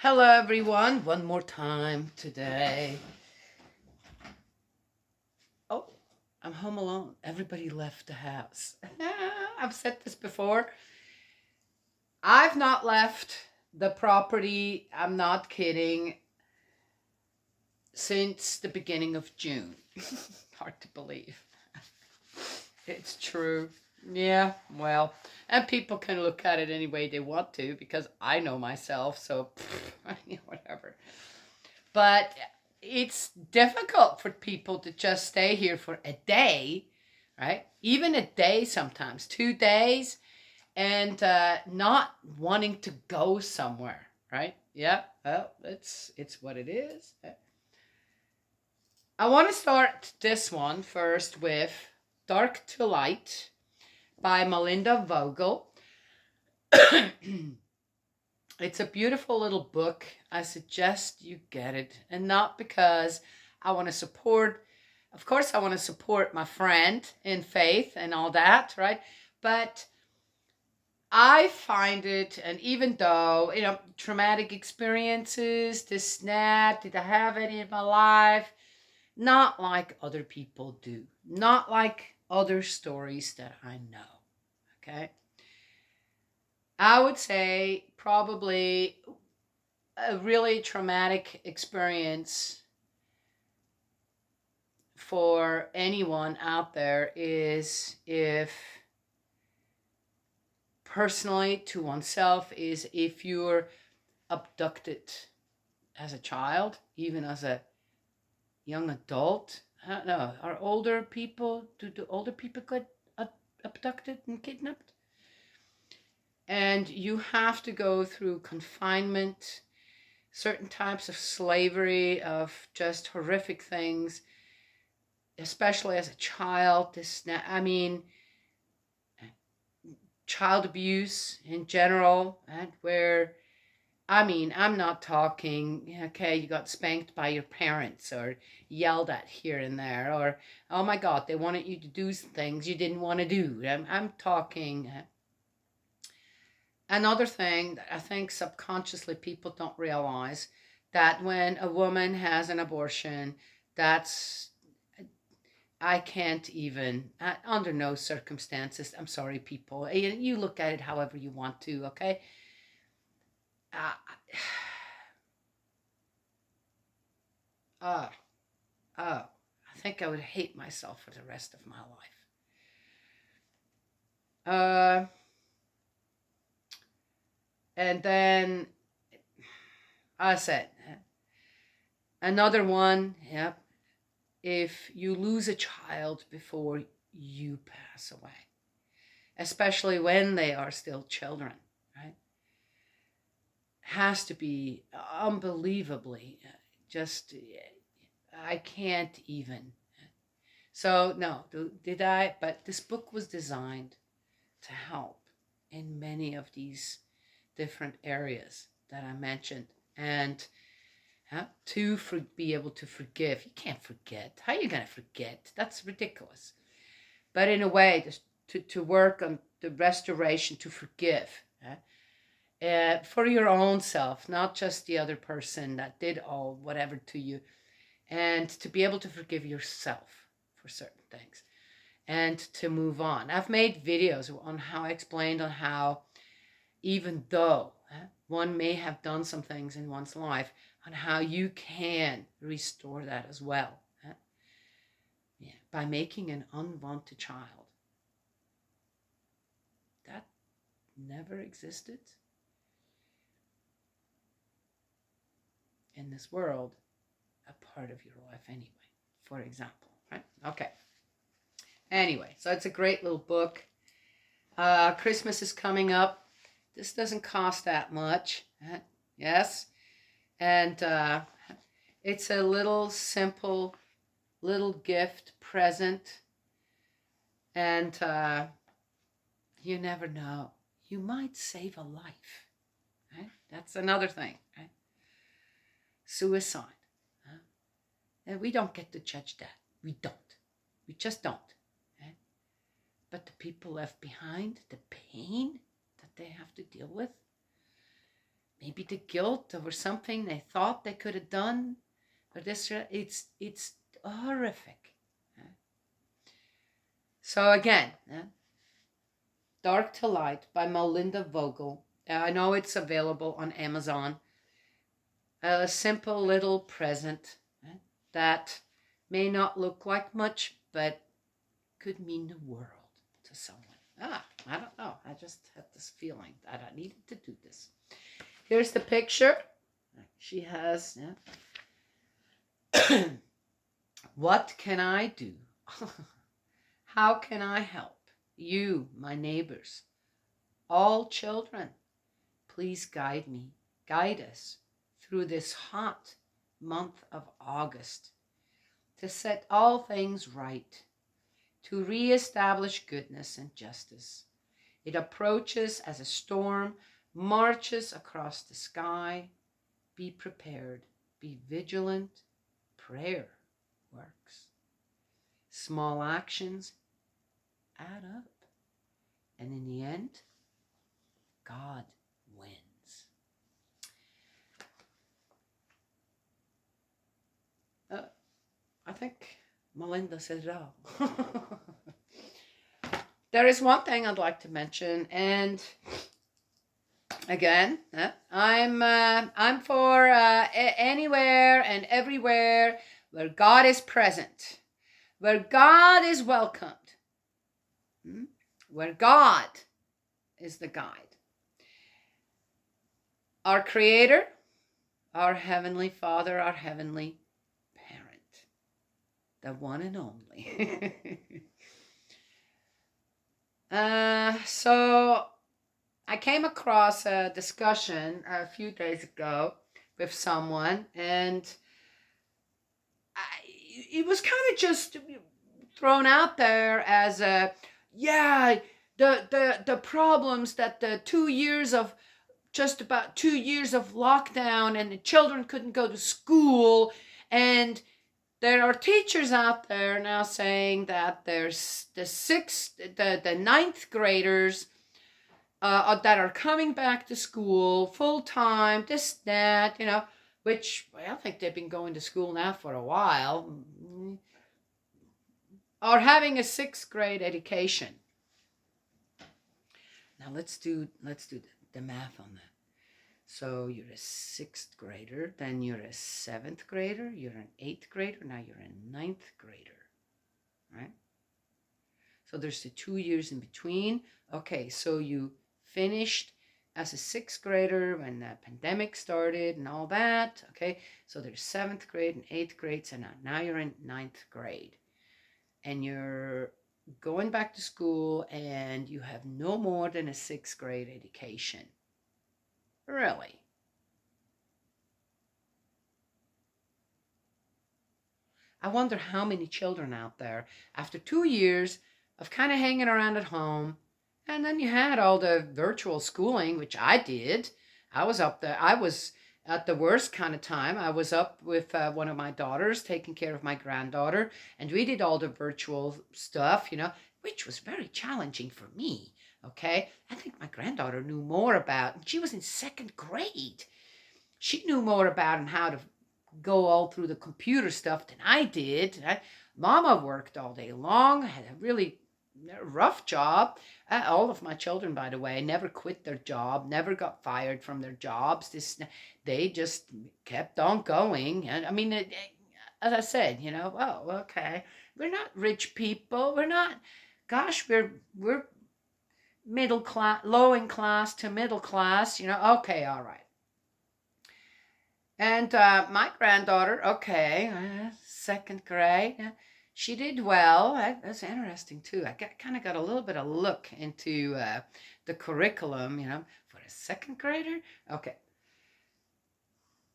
Hello, everyone. One more time today. Oh, I'm home alone. Everybody left the house. I've said this before. I've not left the property, I'm not kidding, since the beginning of June. Hard to believe. It's true. Yeah, well, and people can look at it any way they want to because I know myself, so whatever. But it's difficult for people to just stay here for a day, right? Even a day sometimes, 2 days, and not wanting to go somewhere, right? Yeah, well, it's what it is. I want to start this one first with Dark to Light by Melinda Vogel. It's a beautiful little book. I suggest you get it. And not because I want to support, of course, I want to support my friend in faith and all that, right? But I find it, and even though, traumatic experiences, this, that, did I have any in my life? Not like other people do. Not like other stories that I know, okay? I would say probably a really traumatic experience for anyone out there is if personally to oneself is if you're abducted as a child, even as a young adult. I don't know, are older people, do older people get abducted and kidnapped? And you have to go through confinement, certain types of slavery, of just horrific things, especially as a child. I mean, child abuse in general, and where, I mean, I'm not talking, okay, you got spanked by your parents or yelled at here and there, or, oh my God, they wanted you to do things you didn't want to do. I'm talking. Another thing that I think subconsciously people don't realize, that when a woman has an abortion, that's, I can't even, under no circumstances, I'm sorry, people. You look at it however you want to, okay? Uh, oh, oh, I think I would hate myself for the rest of my life. And then I said, another one, yep, if you lose a child before you pass away, especially when they are still children, right? Has to be unbelievably just, I can't even. So, no, did I? But this book was designed to help in many of these different areas that I mentioned. And to be able to forgive. You can't forget. How are you going to forget? That's ridiculous. But in a way, just to work on the restoration, to forgive. For your own self, not just the other person that did all whatever to you, and to be able to forgive yourself for certain things and to move on. I've made videos on how I explained on how, even though one may have done some things in one's life, on how you can restore that as well, yeah, by making an unwanted child that never existed in this world, a part of your life anyway, for example, right? Okay. Anyway, so it's a great little book. Christmas is coming up. This doesn't cost that much. Yes. And it's a little simple little gift present. And you never know. You might save a life. Right? That's another thing. Right? Suicide. And we don't get to judge that. We don't. We just don't. Right? But the people left behind, the pain that they have to deal with, maybe the guilt over something they thought they could have done, or this, it's horrific. So again, Dark to Light by Melinda Vogel. I know it's available on Amazon. A simple little present that may not look like much, but could mean the world to someone. I don't know. I just had this feeling that I needed to do this. Here's the picture. She has, what can I do? How can I help you, my neighbors, all children? Please guide me, guide us through this hot month of August to set all things right, to reestablish goodness and justice. It approaches as a storm marches across the sky. Be prepared, be vigilant. Prayer works. Small actions add up. And in the end, God wins. I think Melinda said it all. There is one thing I'd like to mention, and again, I'm for anywhere and everywhere where God is present, where God is welcomed, where God is the guide. Our Creator, our Heavenly Father, our Heavenly Parent, the one and only. So I came across a discussion a few days ago with someone, and it was kind of just thrown out there as the problems that the 2 years of just about 2 years of lockdown, and the children couldn't go to school, and there are teachers out there now saying that there's the ninth graders that are coming back to school full time, this, that, which I think they've been going to school now for a while, are having a 6th grade education. Now let's do the math on that. So you're a 6th grader, then you're a 7th grader, you're an 8th grader, now you're a 9th grader, right? So there's the 2 years in between. Okay, so you finished as a 6th grader when the pandemic started and all that, okay? So there's 7th grade and 8th grade, so now you're in 9th grade. And you're going back to school and you have no more than a 6th grade education. Really? I wonder how many children out there, after 2 years of kind of hanging around at home, and then you had all the virtual schooling, which I did. I was up there. I was at the worst kind of time. I was up with one of my daughters, taking care of my granddaughter, and we did all the virtual stuff, which was very challenging for me. Okay, I think my granddaughter knew more about, and she was in 2nd grade. She knew more about and how to go all through the computer stuff than I did. Mama worked all day long, had a really rough job. All of my children, by the way, never quit their job, never got fired from their jobs. They just kept on going. And I mean, as I said, oh, okay, we're not rich people. We're not. Gosh, we're middle class, low in class to middle class, okay, all right. And my granddaughter, okay, 2nd grade, she did well. That's interesting too. I kind of got a little bit of look into the curriculum, for a 2nd grader. Okay.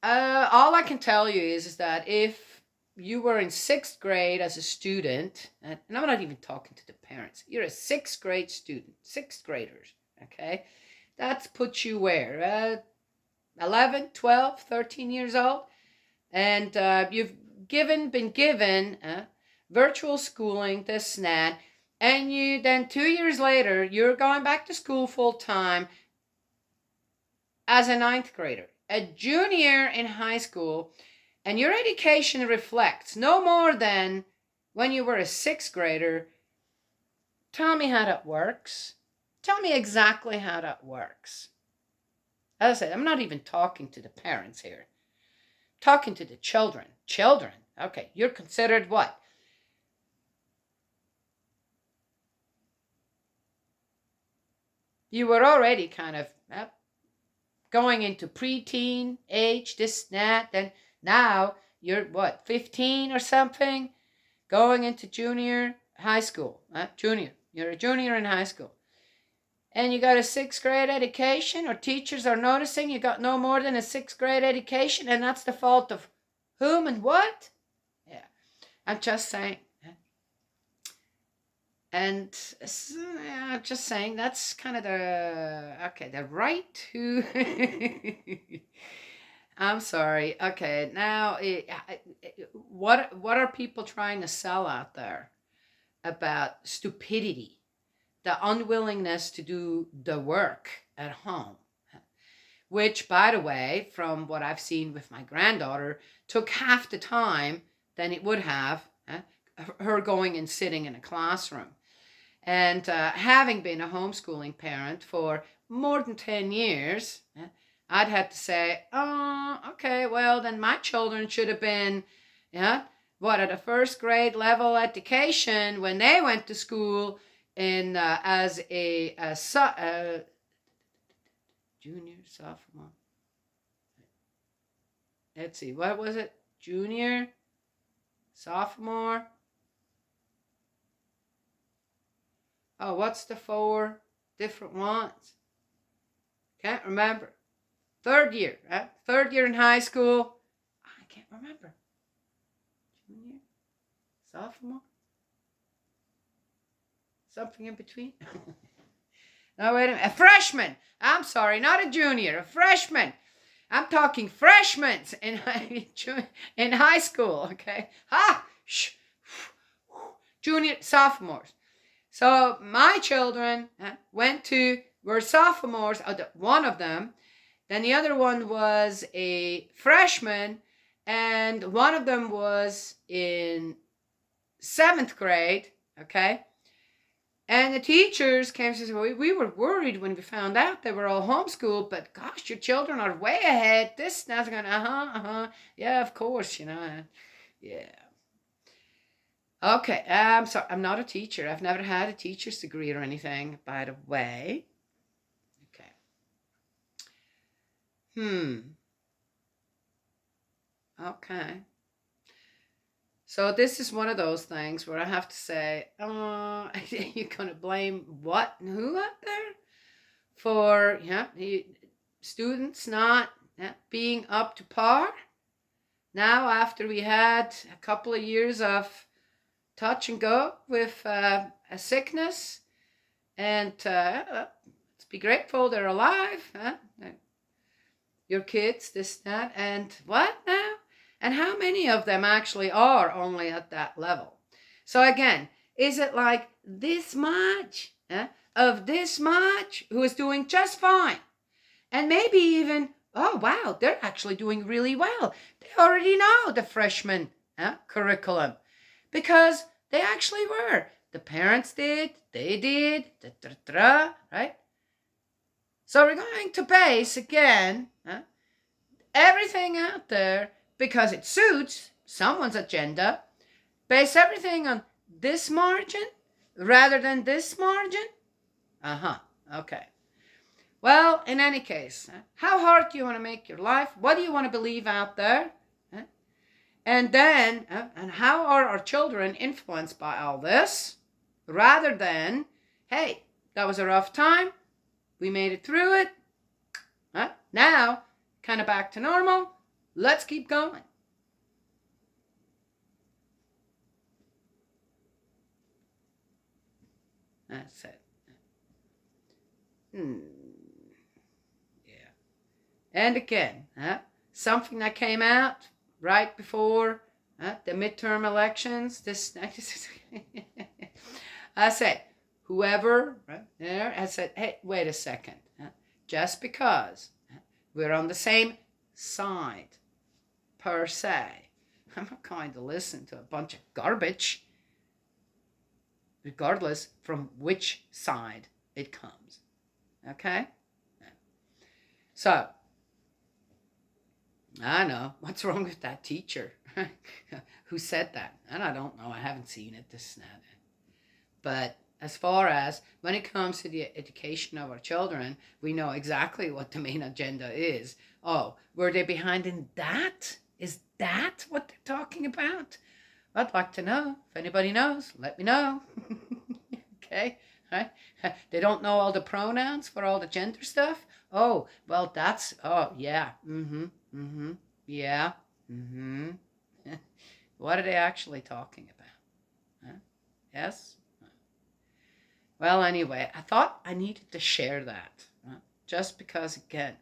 All I can tell you is that if you were in 6th grade as a student, and I'm not even talking to the parents, you're a 6th grade student, 6th graders, okay? That puts you where? 11, 12, 13 years old? And you've been given virtual schooling, this and that, and you then 2 years later, you're going back to school full time. as a ninth grader, a junior in high school, and your education reflects no more than when you were a sixth grader, tell me how that works. Tell me exactly how that works. As I said, I'm not even talking to the parents here. I'm talking to the children. Children. Okay, you're considered what? You were already kind of going into preteen age, this, that, and now you're what, 15 or something? Going into junior high school. Junior. You're a junior in high school. And you got a sixth grade education, or teachers are noticing you got no more than a sixth grade education, and that's the fault of whom and what? Yeah, I'm just saying. And I'm just saying that's kind of the right to. I'm sorry. Okay, now what are people trying to sell out there about stupidity? The unwillingness to do the work at home, which, by the way, from what I've seen with my granddaughter, took half the time than it would have her going and sitting in a classroom. And having been a homeschooling parent for more than 10 years, I'd had to say, oh, okay, well, then my children should have been, at a first grade level education when they went to school in as a junior, sophomore. Let's see, what was it? Junior, sophomore. Oh, what's the 4 different ones? Can't remember. Third year, right? Third year in high school. I can't remember. Junior, sophomore. Something in between. No, wait a minute. A freshman. I'm sorry, not a junior. A freshman. I'm talking freshmen in high school. Okay. Junior, sophomores. So my children were sophomores. One of them. Then the other one was a freshman, and one of them was in 7th grade. Okay. And the teachers came and said, well, we were worried when we found out they were all homeschooled, but gosh, your children are way ahead. This, now they're going, yeah, of course, yeah. Okay, I'm sorry, I'm not a teacher. I've never had a teacher's degree or anything, by the way. Okay. Okay. So this is one of those things where I have to say, you're going to blame what and who out there for students not being up to par? Now, after we had a couple of years of touch and go with a sickness, and let's be grateful they're alive. Your kids, this, that, and what now? And how many of them actually are only at that level? So again, is it like this much of this much who is doing just fine? And maybe even, oh, wow, they're actually doing really well. They already know the freshman curriculum because they actually were. The parents did, they did, right? So we're going to base, again, everything out there because it suits someone's agenda, base everything on this margin rather than this margin? Okay. Well, in any case, how hard do you want to make your life? What do you want to believe out there? And then, and how are our children influenced by all this? Rather than, hey, that was a rough time. We made it through it. Now, kind of back to normal. Let's keep going. That's it. Yeah. And again, something that came out right before the midterm elections. I said, whoever right there, I said, hey, wait a second. Just because We're on the same side, per se. I'm not going to listen to a bunch of garbage, regardless from which side it comes. Okay? So, I know. What's wrong with that teacher? Who said that? And I don't know. I haven't seen it, this and that. But as far as when it comes to the education of our children, we know exactly what the main agenda is. Oh, were they behind in that? Is that what they're talking about? I'd like to know. If anybody knows, let me know. Okay? Right? They don't know all the pronouns for all the gender stuff? Oh, well, oh, yeah. Yeah. What are they actually talking about? Huh? Yes? Well, anyway, I thought I needed to share that. Just because, again,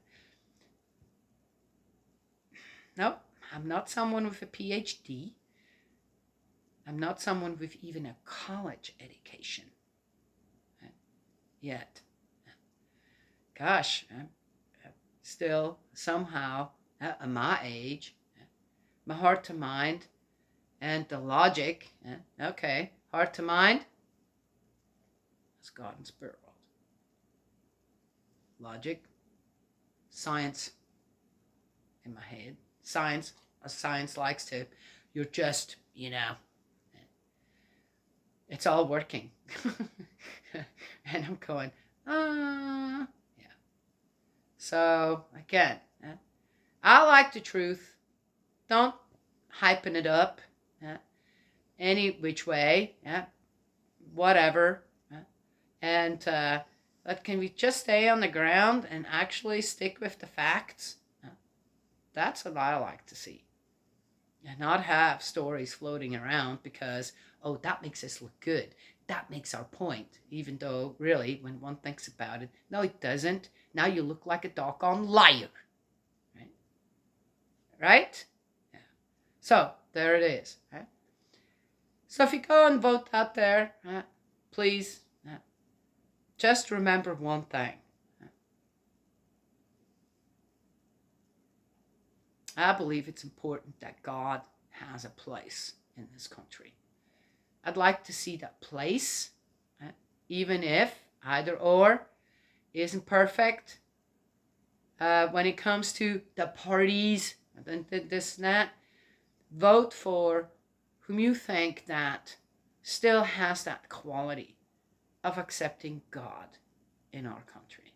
no, I'm not someone with a PhD. I'm not someone with even a college education. Yet. Gosh, still, somehow, at my age, my heart to mind and the logic, okay, heart to mind, that's God and spirit world. Logic, science in my head. Science, as science likes to, you're just, it's all working. And I'm going, yeah. So, again, I like the truth. Don't hyping it up any which way, whatever. And but can we just stay on the ground and actually stick with the facts? That's what I like to see. And not have stories floating around because, oh, that makes us look good. That makes our point. Even though, really, when one thinks about it, no, it doesn't. Now you look like a doggone liar. Right? Yeah. So, there it is. Right? So if you go and vote out there, please, just remember one thing. I believe it's important that God has a place in this country. I'd like to see that place, even if either or isn't perfect. When it comes to the parties, this and that, vote for whom you think that still has that quality of accepting God in our country,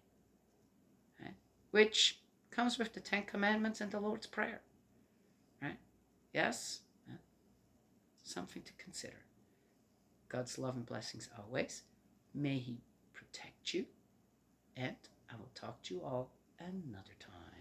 right? Which comes with the 10 Commandments and the Lord's Prayer, right? Yes, something to consider. God's love and blessings always. May He protect you, and I will talk to you all another time.